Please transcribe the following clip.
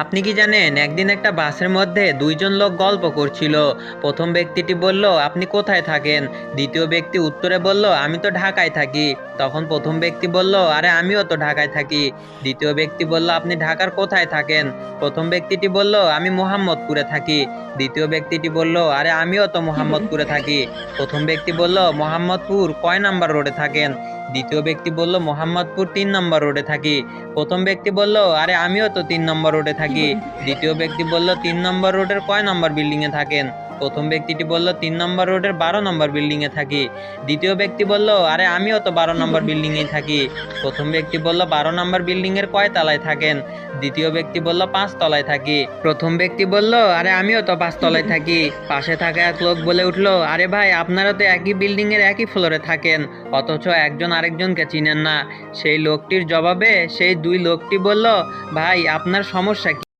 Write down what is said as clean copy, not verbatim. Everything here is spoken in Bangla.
আপনি কি জানেন একদিন একটা বাসের মধ্যে দুইজন লোক গল্প করছিল। প্রথম ব্যক্তিটি বলল, আপনি কোথায় থাকেন? দ্বিতীয় ব্যক্তি উত্তরে বলল, আমি তো ঢাকায় থাকি। তখন প্রথম ব্যক্তি বলল, আরে আমিও তো ঢাকায় থাকি। দ্বিতীয় ব্যক্তি বলল, আপনি ঢাকার কোথায় থাকেন? প্রথম ব্যক্তিটি বলল, আমি মোহাম্মদপুরে থাকি। দ্বিতীয় ব্যক্তিটি বলল, আরে আমিও তো মোহাম্মদপুরে থাকি। প্রথম ব্যক্তি বলল, মোহাম্মদপুর কয় নাম্বার রোডে থাকেন? দ্বিতীয় ব্যক্তি বলল, মোহাম্মদপুর 3 নম্বর রোডে থাকি। প্রথম ব্যক্তি বলল, আরে আমিও তো 3 নম্বর রোডে থাকি। দ্বিতীয় ব্যক্তি বলল, 3 নম্বর রোডের কয় নম্বর বিল্ডিং এ থাকেন? প্রথম ব্যক্তিটি বলল, 3 নম্বর রোডের 12 নম্বর বিল্ডিং এ থাকি। দ্বিতীয় ব্যক্তি বলল, আরে আমিও তো 12 নম্বর বিল্ডিং এ থাকি। প্রথম ব্যক্তি বলল, 12 নম্বর বিল্ডিং এর কয় তলায় থাকেন? দ্বিতীয় ব্যক্তি বলল, 5 তলায় থাকি। প্রথম ব্যক্তি বলল, আরে আমিও তো 5 তলায় থাকি। পাশে থাকা এক লোক বলে উঠলো, আরে ভাই, আপনারা তো একই বিল্ডিং এর একই ফ্লোরে থাকেন, অথচ একজন আরেকজনকে চিনেন না। সেই লোকটির জবাবে সেই দুই লোকটি বলল, ভাই আপনার সমস্যা